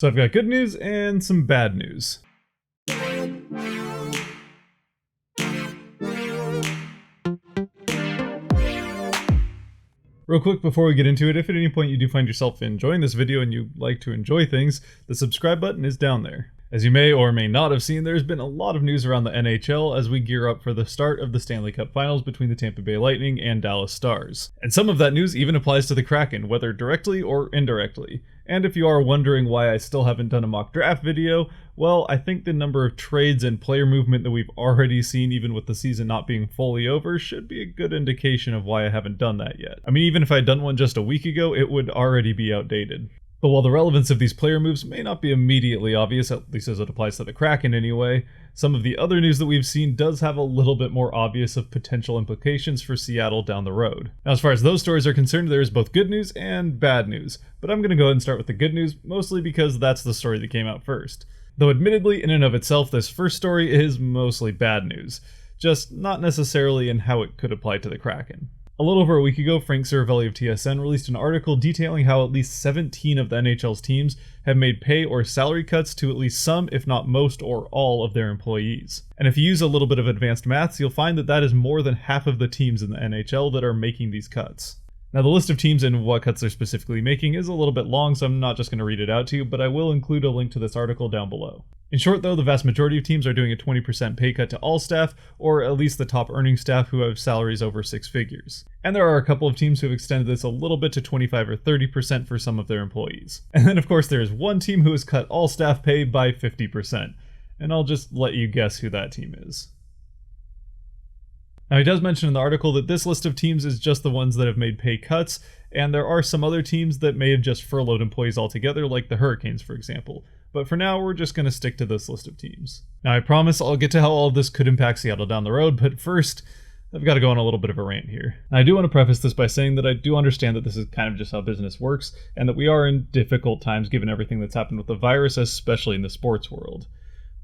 So I've got good news and some bad news. Real quick before we get into it, if at any point you do find yourself enjoying this video and you like to enjoy things, the subscribe button is down there. As you may or may not have seen, there's been a lot of news around the NHL as we gear up for the start of the Stanley Cup Finals between the Tampa Bay Lightning and Dallas Stars. And some of that news even applies to the Kraken, whether directly or indirectly. And if you are wondering why I still haven't done a mock draft video, well, I think the number of trades and player movement that we've already seen, even with the season not being fully over, should be a good indication of why I haven't done that yet. I mean, even if I had done one just a week ago, it would already be outdated. But while the relevance of these player moves may not be immediately obvious, at least as it applies to the Kraken anyway, some of the other news that we've seen does have a little bit more obvious of potential implications for Seattle down the road. Now, as far as those stories are concerned, there is both good news and bad news, but I'm going to go ahead and start with the good news, mostly because that's the story that came out first. Though admittedly, in and of itself, this first story is mostly bad news, just not necessarily in how it could apply to the Kraken. A little over a week ago, Frank Seravalli of TSN released an article detailing how at least 17 of the NHL's teams have made pay or salary cuts to at least some, if not most or all, of their employees. And if you use a little bit of advanced maths, you'll find that that is more than half of the teams in the NHL that are making these cuts. Now, the list of teams and what cuts they're specifically making is a little bit long, so I'm not just going to read it out to you, but I will include a link to this article down below. In short, though, the vast majority of teams are doing a 20% pay cut to all staff, or at least the top earning staff who have salaries over 6 figures. And there are a couple of teams who have extended this a little bit to 25 or 30% for some of their employees. And then, of course, there is one team who has cut all staff pay by 50%. And I'll just let you guess who that team is. Now, he does mention in the article that this list of teams is just the ones that have made pay cuts, and there are some other teams that may have just furloughed employees altogether, like the Hurricanes, for example. But for now, we're just going to stick to this list of teams. Now, I promise I'll get to how all of this could impact Seattle down the road, but first, I've got to go on a little bit of a rant here. Now, I do want to preface this by saying that I do understand that this is kind of just how business works, and that we are in difficult times given everything that's happened with the virus, especially in the sports world.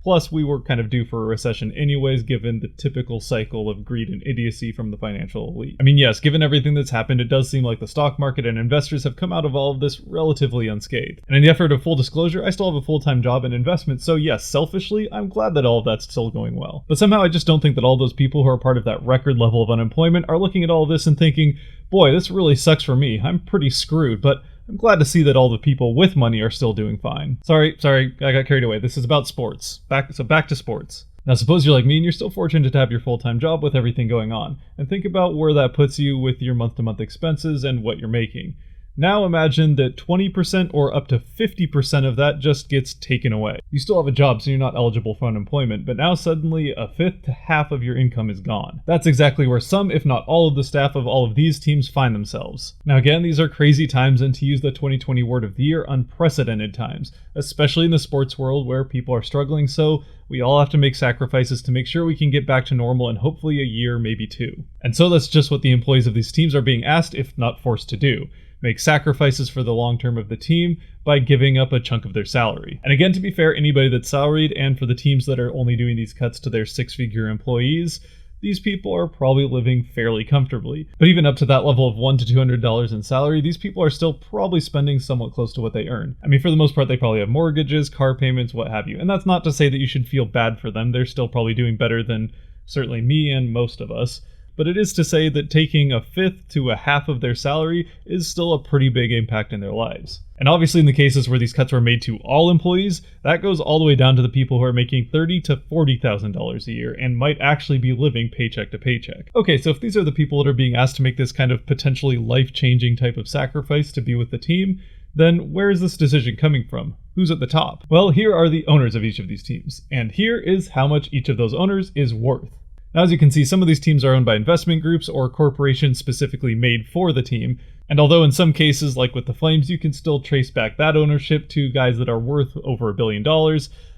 Plus, we were kind of due for a recession anyways, given the typical cycle of greed and idiocy from the financial elite. I mean, yes, given everything that's happened, it does seem like the stock market and investors have come out of all of this relatively unscathed. And in the effort of full disclosure, I still have a full-time job and investment, so yes, selfishly, I'm glad that all of that's still going well. But somehow I just don't think that all those people who are part of that record level of unemployment are looking at all of this and thinking, boy, this really sucks for me, I'm pretty screwed, but I'm glad to see that all the people with money are still doing fine. Sorry, I got carried away. This is about sports. Back to sports. Now, suppose you're like me and you're still fortunate to have your full-time job with everything going on, and think about where that puts you with your month-to-month expenses and what you're making. Now imagine that 20% or up to 50% of that just gets taken away. You still have a job, so you're not eligible for unemployment, but now suddenly a fifth to half of your income is gone. That's exactly where some, if not all, of the staff of all of these teams find themselves. Now again, these are crazy times, and to use the 2020 word of the year, unprecedented times, especially in the sports world where people are struggling, so we all have to make sacrifices to make sure we can get back to normal in hopefully a year, maybe 2. And so that's just what the employees of these teams are being asked, if not forced to do. Make sacrifices for the long term of the team by giving up a chunk of their salary. And again, to be fair, anybody that's salaried, and for the teams that are only doing these cuts to their 6-figure employees, these people are probably living fairly comfortably. But even up to that level of $100 to $200 in salary, these people are still probably spending somewhat close to what they earn. I mean, for the most part, they probably have mortgages, car payments, what have you. And that's not to say that you should feel bad for them. They're still probably doing better than certainly me and most of us. But it is to say that taking a fifth to a half of their salary is still a pretty big impact in their lives. And obviously in the cases where these cuts were made to all employees, that goes all the way down to the people who are making $30,000 to $40,000 a year and might actually be living paycheck to paycheck. Okay, so if these are the people that are being asked to make this kind of potentially life-changing type of sacrifice to be with the team, then where is this decision coming from? Who's at the top? Well, here are the owners of each of these teams, and here is how much each of those owners is worth. Now, as you can see, some of these teams are owned by investment groups or corporations specifically made for the team, and although in some cases, like with the Flames, you can still trace back that ownership to guys that are worth over $1 billion,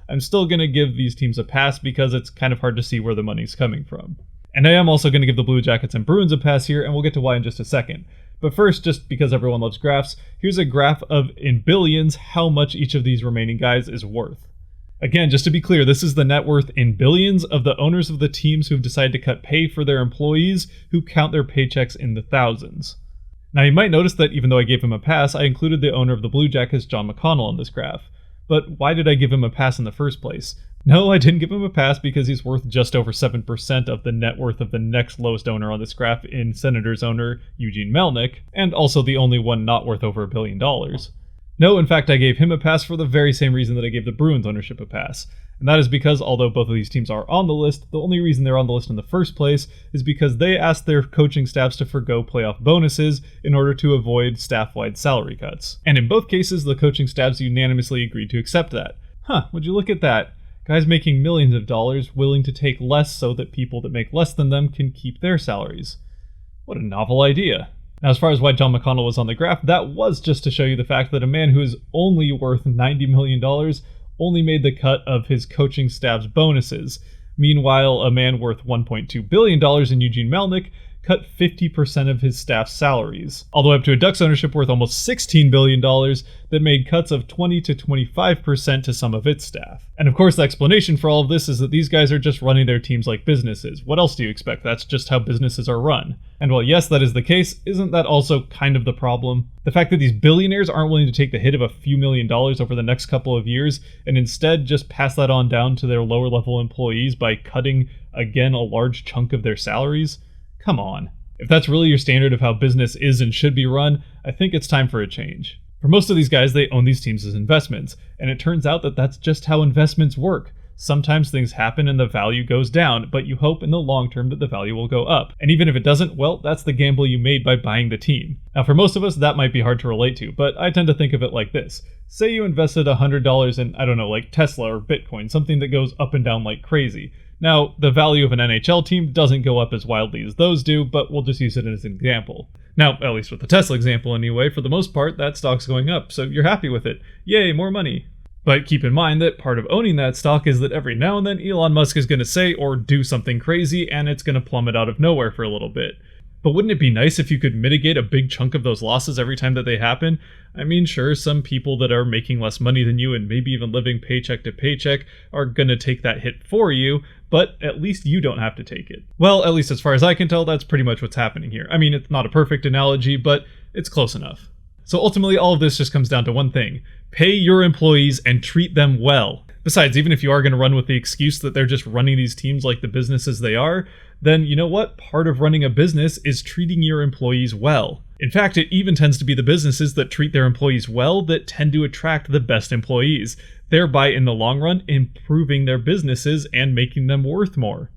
I'm still going to give these teams a pass because it's kind of hard to see where the money's coming from. And I am also going to give the Blue Jackets and Bruins a pass here, and we'll get to why in just a second. But first, just because everyone loves graphs, here's a graph of, in billions, how much each of these remaining guys is worth. Again, just to be clear, this is the net worth in billions of the owners of the teams who've decided to cut pay for their employees who count their paychecks in the thousands. Now, you might notice that even though I gave him a pass, I included the owner of the Blue Jackets, John McConnell, on this graph. But why did I give him a pass in the first place? No, I didn't give him a pass because he's worth just over 7% of the net worth of the next lowest owner on this graph in Senators owner Eugene Melnyk, and also the only one not worth over $1 billion. No, in fact, I gave him a pass for the very same reason that I gave the Bruins ownership a pass. And that is because, although both of these teams are on the list, the only reason they're on the list in the first place is because they asked their coaching staffs to forgo playoff bonuses in order to avoid staff-wide salary cuts. And in both cases, the coaching staffs unanimously agreed to accept that. Would you look at that? Guys making millions of dollars willing to take less so that people that make less than them can keep their salaries. What a novel idea. Now, as far as why John McConnell was on the graph, that was just to show you the fact that a man who is only worth $90 million only made the cut of his coaching staff's bonuses. Meanwhile, a man worth $1.2 billion in Eugene Melnyk cut 50% of his staff's salaries, all the way up to a Ducks ownership worth almost $16 billion that made cuts of 20 to 25% to some of its staff. And of course, the explanation for all of this is that these guys are just running their teams like businesses. What else do you expect? That's just how businesses are run. And while yes, that is the case, isn't that also kind of the problem? The fact that these billionaires aren't willing to take the hit of a few $1 million over the next couple of years and instead just pass that on down to their lower level employees by cutting, again, a large chunk of their salaries? Come on. If that's really your standard of how business is and should be run, I think it's time for a change. For most of these guys, they own these teams as investments, and it turns out that that's just how investments work. Sometimes things happen and the value goes down, but you hope in the long term that the value will go up. And even if it doesn't, well, that's the gamble you made by buying the team. Now, for most of us, that might be hard to relate to, but I tend to think of it like this. Say you invested $100 in, I don't know, like Tesla or Bitcoin, something that goes up and down like crazy. Now, the value of an NHL team doesn't go up as wildly as those do, but we'll just use it as an example. Now, at least with the Tesla example anyway, for the most part, that stock's going up, so you're happy with it. Yay, more money. But keep in mind that part of owning that stock is that every now and then Elon Musk is going to say or do something crazy, and it's going to plummet out of nowhere for a little bit. But wouldn't it be nice if you could mitigate a big chunk of those losses every time that they happen? I mean, sure, some people that are making less money than you and maybe even living paycheck to paycheck are going to take that hit for you, but at least you don't have to take it. Well, at least as far as I can tell, that's pretty much what's happening here. I mean, it's not a perfect analogy, but it's close enough. So ultimately, all of this just comes down to one thing. Pay your employees and treat them well. Besides, even if you are going to run with the excuse that they're just running these teams like the businesses they are, then you know what? Part of running a business is treating your employees well. In fact, it even tends to be the businesses that treat their employees well that tend to attract the best employees, thereby in the long run improving their businesses and making them worth more.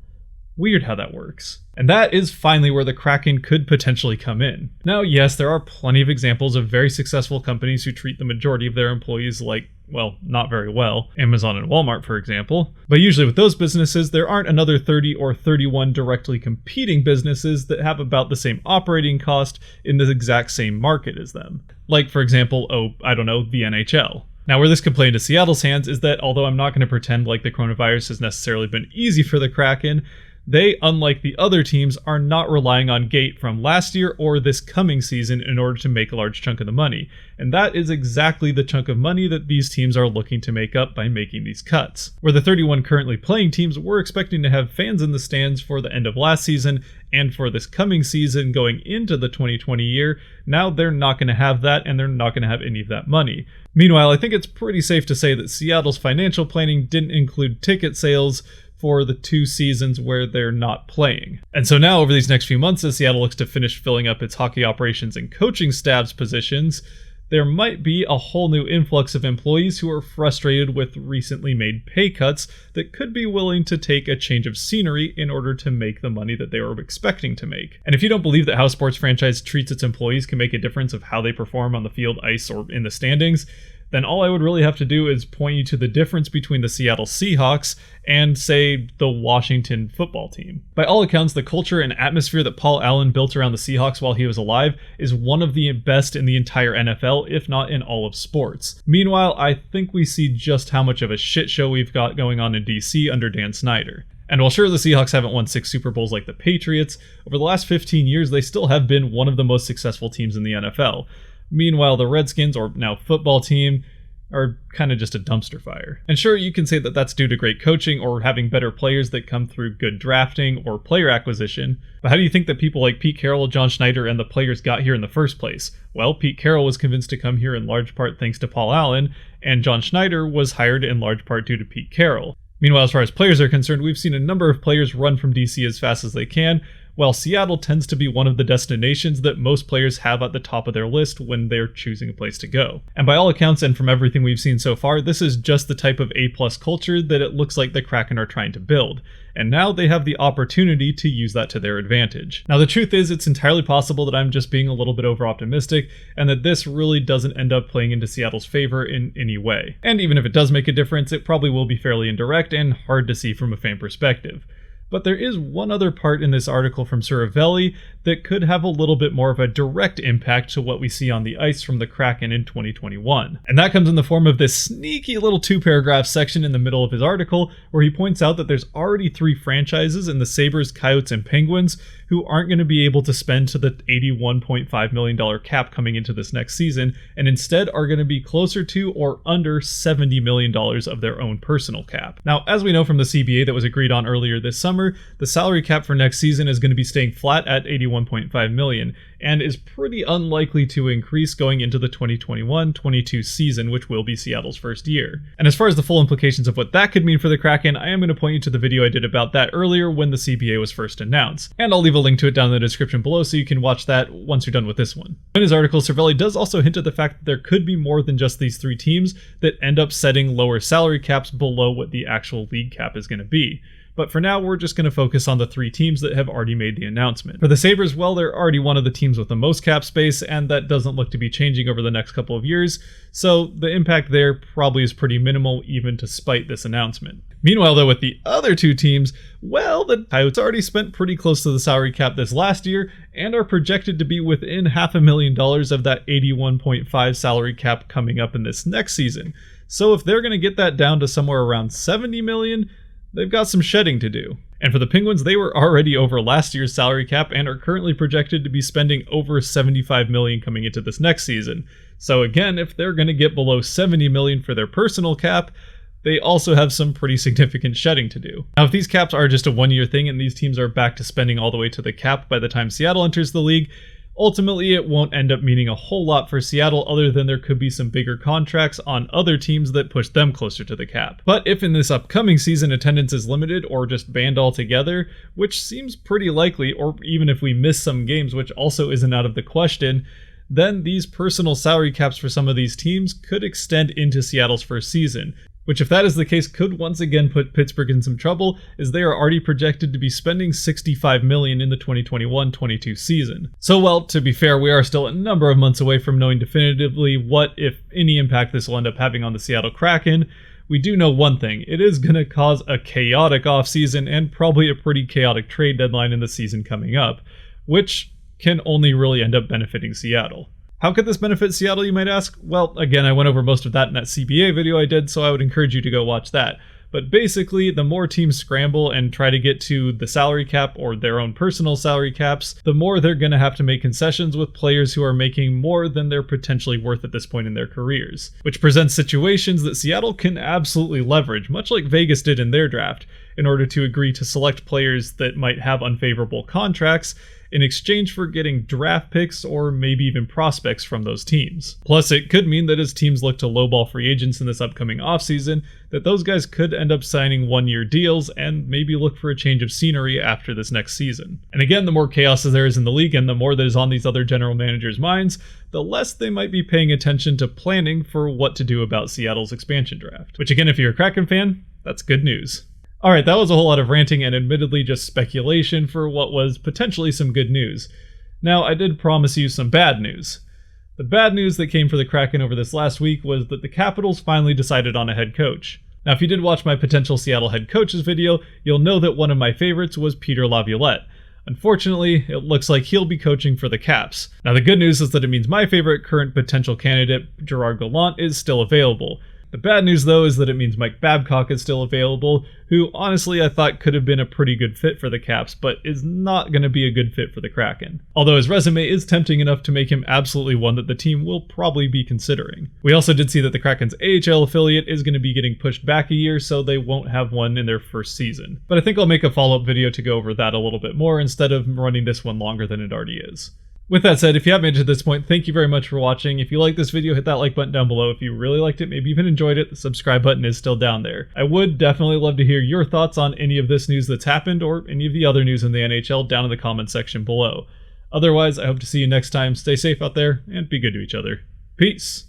Weird how that works. And that is finally where the Kraken could potentially come in. Now, yes, there are plenty of examples of very successful companies who treat the majority of their employees like, well, not very well. Amazon and Walmart, for example. But usually with those businesses, there aren't another 30 or 31 directly competing businesses that have about the same operating cost in the exact same market as them. Like, for example, the NHL. Now, where this could play into Seattle's hands is that although I'm not going to pretend like the coronavirus has necessarily been easy for the Kraken, they, unlike the other teams, are not relying on gate from last year or this coming season in order to make a large chunk of the money. And that is exactly the chunk of money that these teams are looking to make up by making these cuts. Where the 31 currently playing teams were expecting to have fans in the stands for the end of last season and for this coming season going into the 2020 year, now they're not going to have that and they're not going to have any of that money. Meanwhile, I think it's pretty safe to say that Seattle's financial planning didn't include ticket sales for the 2 seasons where they're not playing. And so now, over these next few months, as Seattle looks to finish filling up its hockey operations and coaching staff's positions, there might be a whole new influx of employees who are frustrated with recently made pay cuts that could be willing to take a change of scenery in order to make the money that they were expecting to make. And if you don't believe that how a sports franchise treats its employees can make a difference of how they perform on the field, ice, or in the standings, then all I would really have to do is point you to the difference between the Seattle Seahawks and, say, the Washington football team. By all accounts, the culture and atmosphere that Paul Allen built around the Seahawks while he was alive is one of the best in the entire NFL, if not in all of sports. Meanwhile, I think we see just how much of a shit show we've got going on in DC under Dan Snyder. And while sure the Seahawks haven't won 6 Super Bowls like the Patriots, over the last 15 years they still have been one of the most successful teams in the NFL. Meanwhile, the Redskins, or now football team, are kind of just a dumpster fire. And sure, you can say that that's due to great coaching or having better players that come through good drafting or player acquisition, but how do you think that people like Pete Carroll, John Schneider, and the players got here in the first place? Well, Pete Carroll was convinced to come here in large part thanks to Paul Allen, and John Schneider was hired in large part due to Pete Carroll. Meanwhile, as far as players are concerned, we've seen a number of players run from DC as fast as they can, while Seattle tends to be one of the destinations that most players have at the top of their list when they're choosing a place to go. And by all accounts, and from everything we've seen so far, this is just the type of A-plus culture that it looks like the Kraken are trying to build. And now they have the opportunity to use that to their advantage. Now the truth is, it's entirely possible that I'm just being a little bit over-optimistic, and that this really doesn't end up playing into Seattle's favor in any way. And even if it does make a difference, it probably will be fairly indirect and hard to see from a fan perspective. But there is one other part in this article from Seravalli that could have a little bit more of a direct impact to what we see on the ice from the Kraken in 2021. And that comes in the form of this sneaky little 2-paragraph section in the middle of his article where he points out that there's already 3 franchises in the Sabres, Coyotes, and Penguins who aren't going to be able to spend to the $81.5 million cap coming into this next season, and instead are going to be closer to or under $70 million of their own personal cap. Now, as we know from the CBA that was agreed on earlier this summer, the salary cap for next season is going to be staying flat at $81.5 million, and is pretty unlikely to increase going into the 2021-22 season, which will be Seattle's first year. And as far as the full implications of what that could mean for the Kraken, I am going to point you to the video I did about that earlier when the CBA was first announced. And I'll leave a link to it down in the description below so you can watch that once you're done with this one. In his article, Seravalli does also hint at the fact that there could be more than just these 3 teams that end up setting lower salary caps below what the actual league cap is going to be. But for now, we're just going to focus on the 3 teams that have already made the announcement. For the Sabres, well, they're already one of the teams with the most cap space, and that doesn't look to be changing over the next couple of years, so the impact there probably is pretty minimal even despite this announcement. Meanwhile, though, with the other 2 teams, well, the Coyotes already spent pretty close to the salary cap this last year, and are projected to be within $500,000 of that $81.5 salary cap coming up in this next season. So if they're going to get that down to somewhere around $70 million, they've got some shedding to do. And for the Penguins, they were already over last year's salary cap and are currently projected to be spending over $75 million coming into this next season. So again, if they're going to get below $70 million for their personal cap, they also have some pretty significant shedding to do. Now, if these caps are just a one-year thing and these teams are back to spending all the way to the cap by the time Seattle enters the league, ultimately it won't end up meaning a whole lot for Seattle other than there could be some bigger contracts on other teams that push them closer to the cap. But if in this upcoming season attendance is limited or just banned altogether, which seems pretty likely, or even if we miss some games, which also isn't out of the question, then these personal salary caps for some of these teams could extend into Seattle's first season. Which, if that is the case, could once again put Pittsburgh in some trouble, as they are already projected to be spending $65 million in the 2021-22 season. So, well, to be fair, we are still a number of months away from knowing definitively what, if any, impact this will end up having on the Seattle Kraken. We do know one thing: it is going to cause a chaotic offseason and probably a pretty chaotic trade deadline in the season coming up, which can only really end up benefiting Seattle. How could this benefit Seattle, you might ask? Well, again, I went over most of that in that CBA video I did, so I would encourage you to go watch that. But basically, the more teams scramble and try to get to the salary cap or their own personal salary caps, the more they're going to have to make concessions with players who are making more than they're potentially worth at this point in their careers. Which presents situations that Seattle can absolutely leverage, much like Vegas did in their draft, in order to agree to select players that might have unfavorable contracts in exchange for getting draft picks or maybe even prospects from those teams. Plus, it could mean that as teams look to lowball free agents in this upcoming offseason, that those guys could end up signing one-year deals and maybe look for a change of scenery after this next season. And again, the more chaos there is in the league and the more that is on these other general managers' minds, the less they might be paying attention to planning for what to do about Seattle's expansion draft. Which again, if you're a Kraken fan, that's good news. Alright, that was a whole lot of ranting and admittedly just speculation for what was potentially some good news. Now, I did promise you some bad news. The bad news that came for the Kraken over this last week was that the Capitals finally decided on a head coach. Now, if you did watch my potential Seattle head coaches video, you'll know that one of my favorites was Peter Laviolette. Unfortunately, it looks like he'll be coaching for the Caps. Now, the good news is that it means my favorite current potential candidate, Gerard Gallant, is still available. The bad news, though, is that it means Mike Babcock is still available, who honestly I thought could have been a pretty good fit for the Caps, but is not going to be a good fit for the Kraken. Although his resume is tempting enough to make him absolutely one that the team will probably be considering. We also did see that the Kraken's AHL affiliate is going to be getting pushed back a year, so they won't have one in their first season. But I think I'll make a follow-up video to go over that a little bit more instead of running this one longer than it already is. With that said, if you have made it to this point, thank you very much for watching. If you liked this video, hit that like button down below. If you really liked it, maybe even enjoyed it, the subscribe button is still down there. I would definitely love to hear your thoughts on any of this news that's happened or any of the other news in the NHL down in the comment section below. Otherwise, I hope to see you next time. Stay safe out there and be good to each other. Peace!